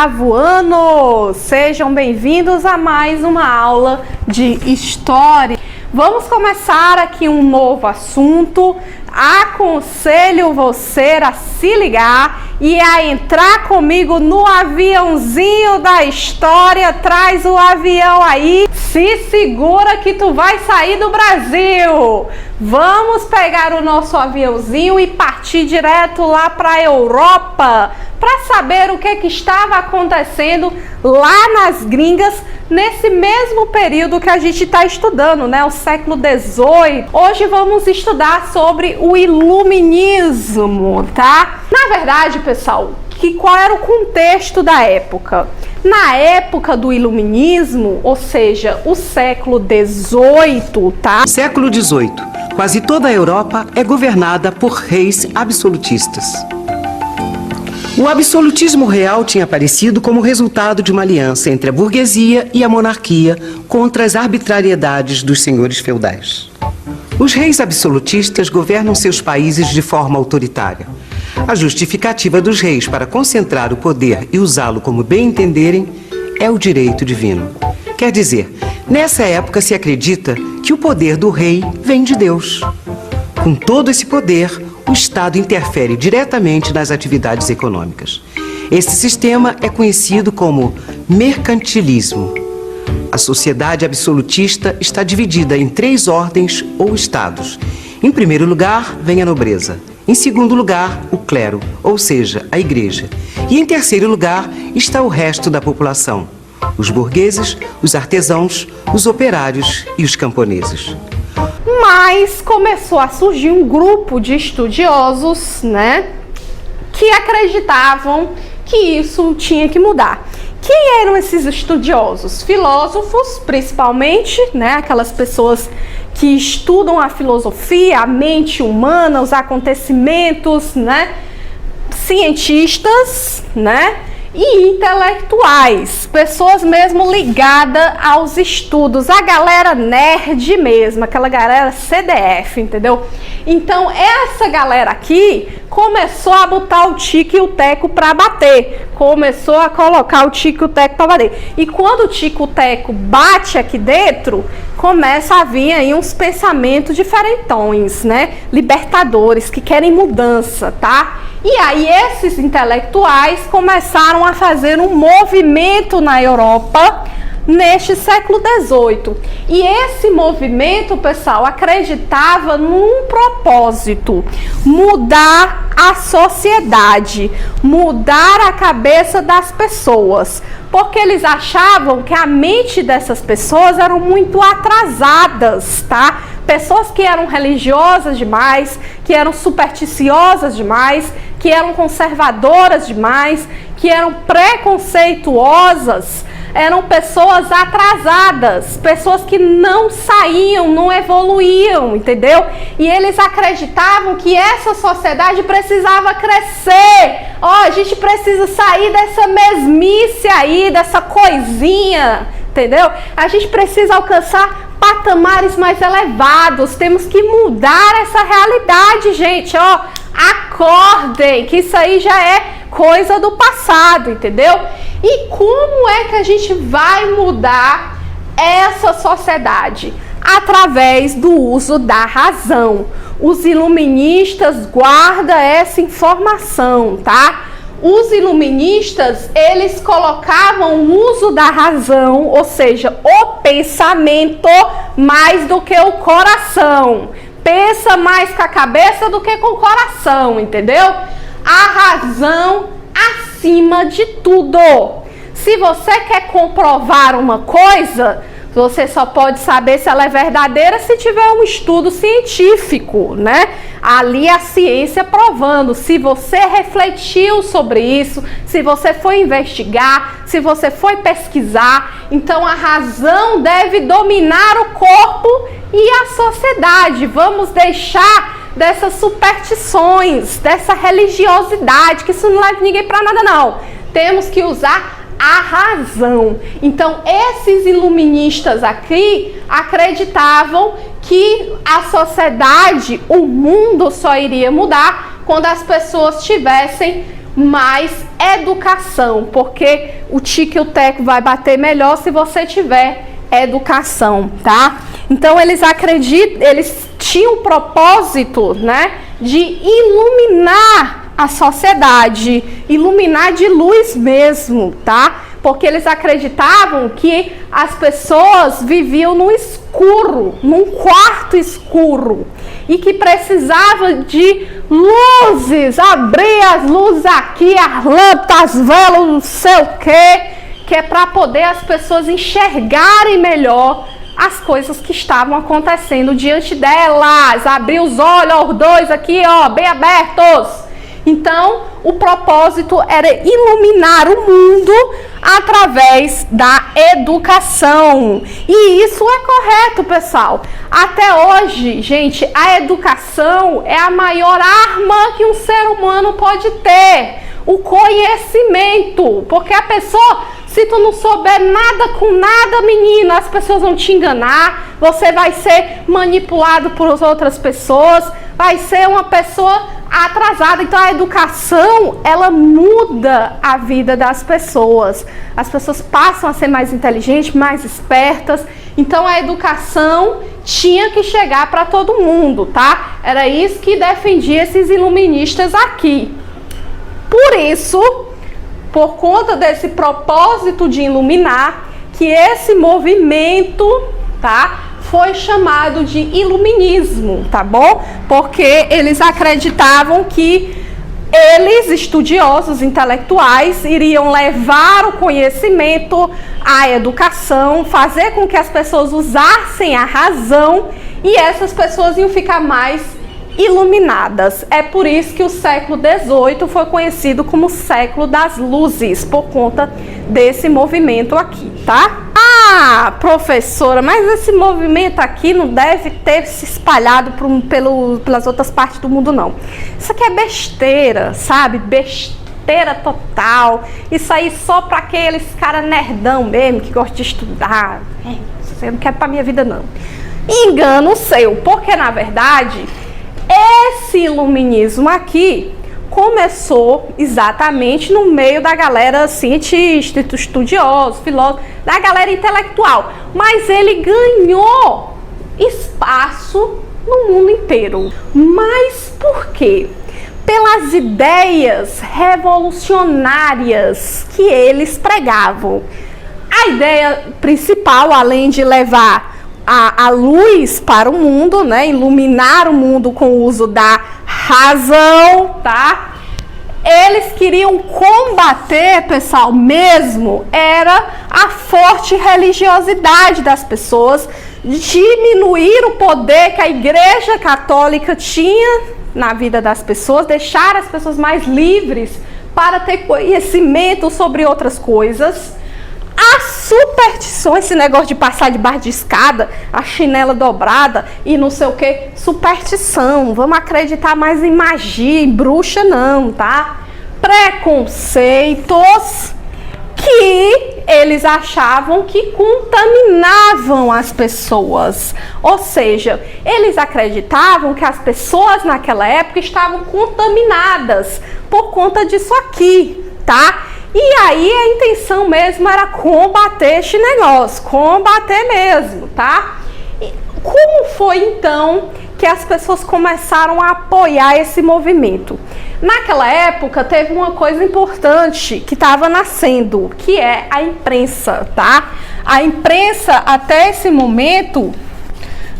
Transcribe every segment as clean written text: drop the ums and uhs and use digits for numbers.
8º ano! Sejam bem-vindos a mais uma aula de História. Vamos começar aqui um novo assunto. Aconselho você a se ligar e a entrar comigo no aviãozinho da história. Traz o avião aí, se segura que tu vai sair do Brasil. Vamos pegar o nosso aviãozinho e partir direto lá para a Europa para saber o que estava acontecendo lá nas gringas nesse mesmo período que a gente está estudando, né? O século XVIII. Hoje vamos estudar sobre o Iluminismo, tá? Na verdade, pessoal, qual era o contexto da época? Na época do Iluminismo, ou seja, o século XVIII, tá? Século XVIII. Quase toda a Europa é governada por reis absolutistas. O absolutismo real tinha aparecido como resultado de uma aliança entre a burguesia e a monarquia contra as arbitrariedades dos senhores feudais. Os reis absolutistas governam seus países de forma autoritária. A justificativa dos reis para concentrar o poder e usá-lo como bem entenderem é o direito divino. Quer dizer, nessa época se acredita que o poder do rei vem de Deus. Com todo esse poder, o Estado interfere diretamente nas atividades econômicas. Esse sistema é conhecido como mercantilismo. A sociedade absolutista está dividida em 3 ordens ou estados. Em primeiro lugar, vem a nobreza. Em segundo lugar, o clero, ou seja, a igreja. E em terceiro lugar está o resto da população: os burgueses, os artesãos, os operários e os camponeses. Mas começou a surgir um grupo de estudiosos, né, que acreditavam que isso tinha que mudar. Quem eram esses estudiosos? Filósofos, principalmente, né, aquelas pessoas que estudam a filosofia, a mente humana, os acontecimentos, né, cientistas, né, e intelectuais, pessoas mesmo ligadas aos estudos, a galera nerd mesmo, aquela galera CDF, entendeu? Então essa galera aqui começou a botar o tico e o teco para bater, começou a colocar o tico e o teco para bater, e quando o tico e o teco bate aqui dentro, começa a vir aí uns pensamentos diferentões, né, libertadores, que querem mudança, tá? E aí esses intelectuais começaram a fazer um movimento na Europa neste século XVIII. E esse movimento, pessoal, acreditava num propósito: mudar a sociedade, mudar a cabeça das pessoas, porque eles achavam que a mente dessas pessoas eram muito atrasadas, tá? Pessoas que eram religiosas demais, que eram supersticiosas demais, que eram conservadoras demais, que eram preconceituosas, eram pessoas atrasadas, pessoas que não saíam, não evoluíam, entendeu? E eles acreditavam que essa sociedade precisava crescer. A gente precisa sair dessa mesmice aí, dessa coisinha, entendeu? A gente precisa alcançar patamares mais elevados, temos que mudar essa realidade, gente, acordem, que isso aí já é coisa do passado, entendeu? E como é que a gente vai mudar essa sociedade? Através do uso da razão. Os iluministas guardam essa informação, tá? Os iluministas, eles colocavam o uso da razão, ou seja, o pensamento, mais do que o coração. Pensa mais com a cabeça do que com o coração, entendeu? A razão acima de tudo. Se você quer comprovar uma coisa, você só pode saber se ela é verdadeira se tiver um estudo científico, né? Ali a ciência provando, se você refletiu sobre isso, se você foi investigar, se você foi pesquisar. Então a razão deve dominar o corpo e a sociedade. Vamos deixar dessas superstições, dessa religiosidade, que isso não leva ninguém para nada não. Temos que usar a razão. Então esses iluministas aqui acreditavam que a sociedade, o mundo só iria mudar quando as pessoas tivessem mais educação, porque o tique e o teco vai bater melhor se você tiver educação, tá? Então eles tinham o propósito, né, de iluminar a sociedade, iluminar de luz mesmo, tá? Porque eles acreditavam que as pessoas viviam no escuro, num quarto escuro, e que precisava de luzes, abrir as luzes aqui, as lâmpadas, as velas, não sei o quê, que é para poder as pessoas enxergarem melhor as coisas que estavam acontecendo diante delas. Abrir os olhos, os dois aqui, ó, bem abertos. Então, o propósito era iluminar o mundo através da educação. E isso é correto, pessoal. Até hoje, gente, a educação é a maior arma que um ser humano pode ter. O conhecimento. Porque a pessoa, se tu não souber nada com nada, menina, as pessoas vão te enganar. Você vai ser manipulado por outras pessoas. Vai ser uma pessoa atrasada. Então a educação, ela muda a vida das pessoas. As pessoas passam a ser mais inteligentes, mais espertas. Então a educação tinha que chegar para todo mundo, tá? Era isso que defendia esses iluministas aqui. Por isso, por conta desse propósito de iluminar, que esse movimento, tá, foi chamado de iluminismo, tá bom? Porque eles acreditavam que eles, estudiosos, intelectuais, iriam levar o conhecimento, a educação, fazer com que as pessoas usassem a razão e essas pessoas iam ficar mais iluminadas. É por isso que o século XVIII foi conhecido como século das luzes, por conta desse movimento aqui, tá? Ah, professora, mas esse movimento aqui não deve ter se espalhado pelas outras partes do mundo, não. Isso aqui é besteira, sabe? Besteira total. Isso aí só para aqueles caras nerdão mesmo, que gostam de estudar. Isso eu não quero pra minha vida, não. Engano seu, porque na verdade esse iluminismo aqui começou exatamente no meio da galera cientista, estudioso, filósofo, da galera intelectual, mas ele ganhou espaço no mundo inteiro. Mas por quê? Pelas ideias revolucionárias que eles pregavam. A ideia principal, além de levar a luz para o mundo, né, iluminar o mundo com o uso da razão, tá? Eles queriam combater, pessoal, mesmo, era a forte religiosidade das pessoas, diminuir o poder que a Igreja Católica tinha na vida das pessoas, deixar as pessoas mais livres para ter conhecimento sobre outras coisas. As superstições, esse negócio de passar debaixo de escada, a chinela dobrada e não sei o que, superstição. Vamos acreditar mais em magia, em bruxa não, tá? Preconceitos que eles achavam que contaminavam as pessoas. Ou seja, eles acreditavam que as pessoas naquela época estavam contaminadas por conta disso aqui, tá? E aí a intenção mesmo era combater este negócio, combater mesmo, tá? E como foi então que as pessoas começaram a apoiar esse movimento? Naquela época teve uma coisa importante que estava nascendo, que é a imprensa, tá? A imprensa até esse momento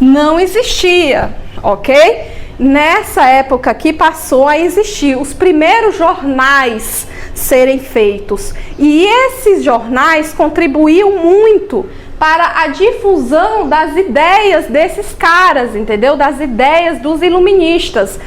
não existia, ok? Nessa época aqui passou a existir os primeiros jornais serem feitos. E esses jornais contribuíam muito para a difusão das ideias desses caras, entendeu? Das ideias dos iluministas.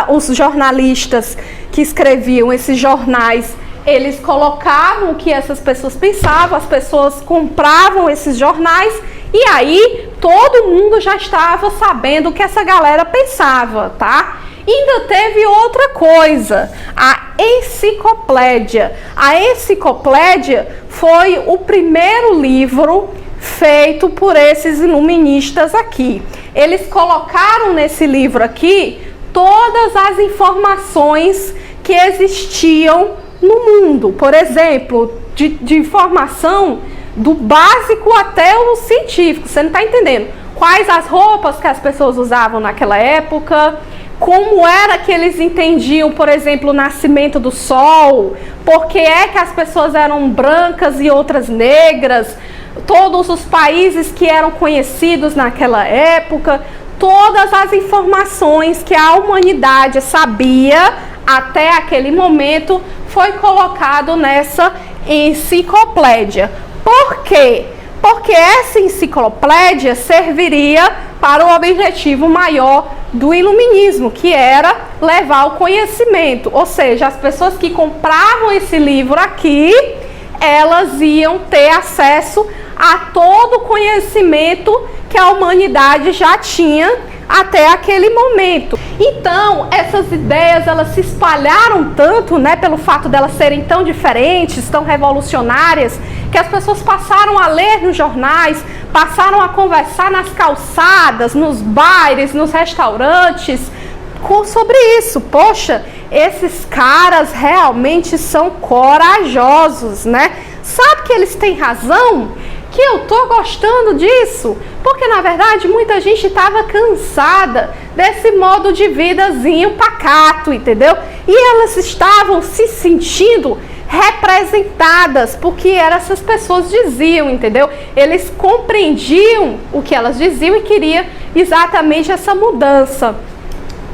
Os jornalistas que escreviam esses jornais, eles colocavam o que essas pessoas pensavam, as pessoas compravam esses jornais e aí todo mundo já estava sabendo o que essa galera pensava, tá? Ainda teve outra coisa, a enciclopédia. A enciclopédia foi o primeiro livro feito por esses iluministas aqui. Eles colocaram nesse livro aqui todas as informações que existiam no mundo. Por exemplo, de informação do básico até o científico. Você não está entendendo? Quais as roupas que as pessoas usavam naquela época, como era que eles entendiam, por exemplo, o nascimento do sol, por que é que as pessoas eram brancas e outras negras, todos os países que eram conhecidos naquela época, todas as informações que a humanidade sabia até aquele momento foi colocado nessa enciclopédia. Por quê? Porque essa enciclopédia serviria para o objetivo maior do iluminismo, que era levar o conhecimento. Ou seja, as pessoas que compravam esse livro aqui, elas iam ter acesso a todo o conhecimento que a humanidade já tinha até aquele momento. Então, essas ideias, elas se espalharam tanto, né, pelo fato delas serem tão diferentes, tão revolucionárias, que as pessoas passaram a ler nos jornais, passaram a conversar nas calçadas, nos bares, nos restaurantes, sobre isso. Poxa, esses caras realmente são corajosos, né? Sabe que eles têm razão? Que eu tô gostando disso? Porque, na verdade, muita gente estava cansada desse modo de vidazinho pacato, entendeu? E elas estavam se sentindo representadas, porque essas pessoas diziam, entendeu? Eles compreendiam o que elas diziam e queriam exatamente essa mudança.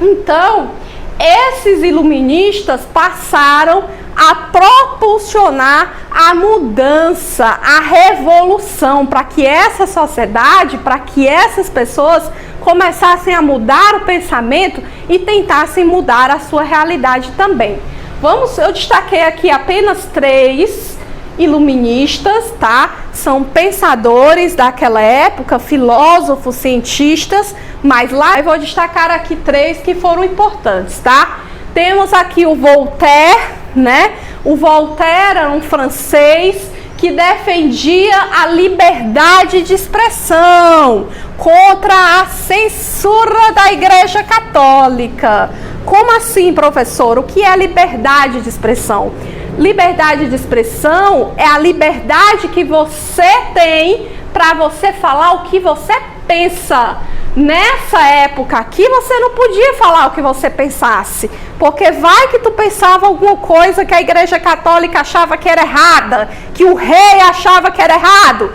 Então, esses iluministas passaram a propulsionar a mudança, a revolução, para que essa sociedade, para que essas pessoas começassem a mudar o pensamento e tentassem mudar a sua realidade também. Eu destaquei aqui apenas 3 iluministas, tá? São pensadores daquela época, filósofos, cientistas, mas lá eu vou destacar aqui 3 que foram importantes, tá? Temos aqui o Voltaire, né? O Voltaire era um francês que defendia a liberdade de expressão contra a censura da Igreja Católica. Como assim, professor? O que é liberdade de expressão? Liberdade de expressão é a liberdade que você tem para você falar o que você pensa. Nessa época aqui, você não podia falar o que você pensasse, porque vai que tu pensava alguma coisa que a Igreja Católica achava que era errada, que o rei achava que era errado.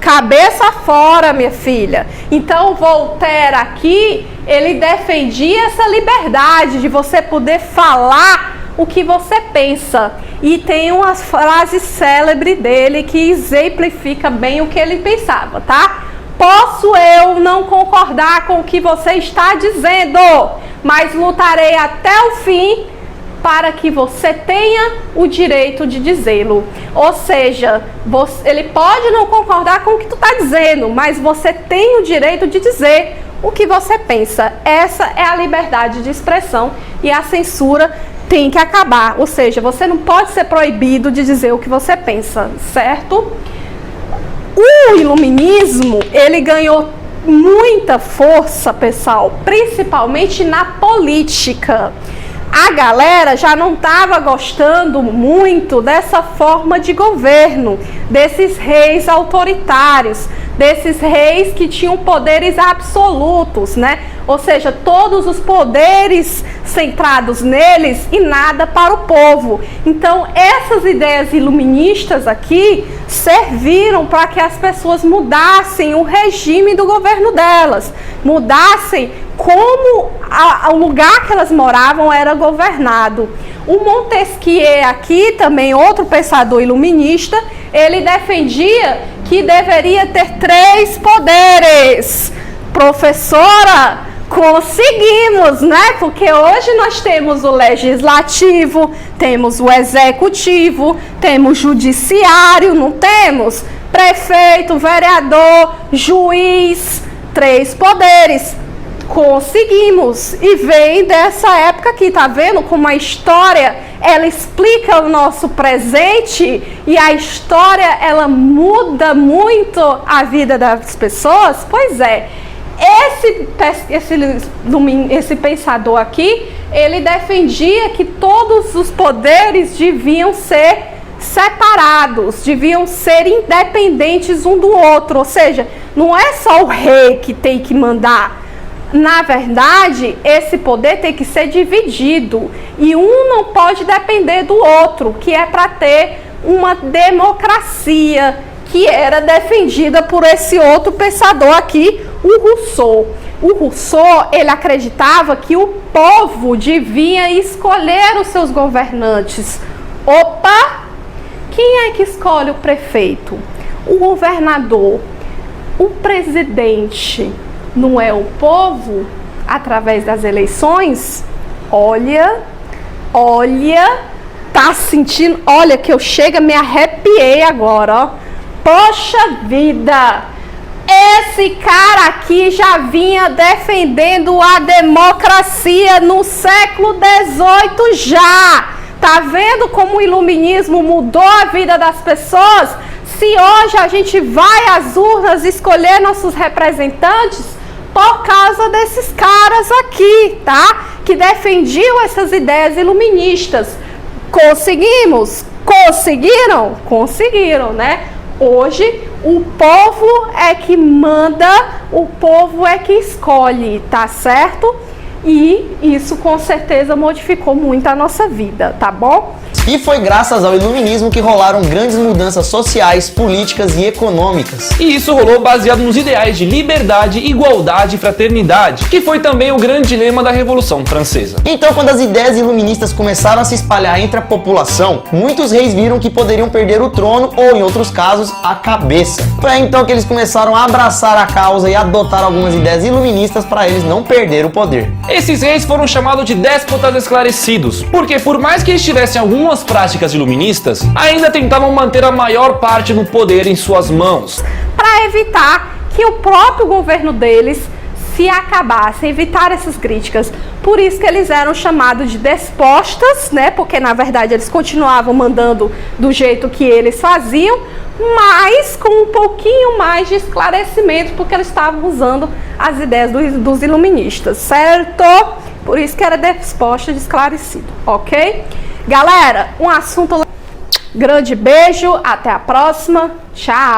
Cabeça fora, minha filha. Então, Voltaire aqui, ele defendia essa liberdade de você poder falar o que você pensa. E tem uma frase célebre dele que exemplifica bem o que ele pensava, tá? Posso eu não concordar com o que você está dizendo, mas lutarei até o fim para que você tenha o direito de dizê-lo. Ou seja, ele pode não concordar com o que tu está dizendo, mas você tem o direito de dizer o que você pensa. Essa é a liberdade de expressão e a censura tem que acabar. Ou seja, você não pode ser proibido de dizer o que você pensa, certo? O iluminismo, ele ganhou muita força, pessoal, principalmente na política. A galera já não estava gostando muito dessa forma de governo, desses reis autoritários, desses reis que tinham poderes absolutos, né? Ou seja, todos os poderes centrados neles e nada para o povo. Então, essas ideias iluministas aqui serviram para que as pessoas mudassem o regime do governo delas, mudassem como o lugar que elas moravam era governado. O Montesquieu aqui, também outro pensador iluminista, ele defendia que deveria ter 3 poderes. Professora, conseguimos, né? Porque hoje nós temos o legislativo, temos o executivo, temos o judiciário, não temos? Prefeito, vereador, juiz, 3 poderes. Conseguimos, e vem dessa época aqui, tá vendo como a história, ela explica o nosso presente, e a história, ela muda muito a vida das pessoas? Pois é, esse pensador aqui, ele defendia que todos os poderes deviam ser separados, deviam ser independentes um do outro, ou seja, não é só o rei que tem que mandar. Na verdade, esse poder tem que ser dividido e um não pode depender do outro, que é para ter uma democracia que era defendida por esse outro pensador aqui, o Rousseau. O Rousseau, ele acreditava que o povo devia escolher os seus governantes. Opa! Quem é que escolhe o prefeito? O governador? O presidente? Não é o povo? Através das eleições? Olha, tá sentindo? Olha que eu chego, me arrepiei agora, ó. Poxa vida! Esse cara aqui já vinha defendendo a democracia no século XVIII já. Tá vendo como o iluminismo mudou a vida das pessoas? Se hoje a gente vai às urnas escolher nossos representantes por causa desses caras aqui, tá? Que defendiam essas ideias iluministas. Conseguimos? Conseguiram? Conseguiram, né? Hoje, o povo é que manda, o povo é que escolhe, tá certo? E isso com certeza modificou muito a nossa vida, tá bom? E foi graças ao iluminismo que rolaram grandes mudanças sociais, políticas e econômicas. E isso rolou baseado nos ideais de liberdade, igualdade e fraternidade, que foi também o grande lema da Revolução Francesa. Então, quando as ideias iluministas começaram a se espalhar entre a população, muitos reis viram que poderiam perder o trono ou, em outros casos, a cabeça. Foi então que eles começaram a abraçar a causa e adotar algumas ideias iluministas para eles não perder o poder. Esses reis foram chamados de déspotas esclarecidos, porque por mais que eles tivessem algumas práticas iluministas, ainda tentavam manter a maior parte do poder em suas mãos, para evitar que o próprio governo deles se acabasse, evitar essas críticas. Por isso que eles eram chamados de despostas, né? Porque na verdade eles continuavam mandando do jeito que eles faziam, mas com um pouquinho mais de esclarecimento, porque eles estavam usando as ideias dos iluministas, certo? Por isso que era desposta de esclarecido, ok? Galera, um assunto... Grande beijo, até a próxima, tchau!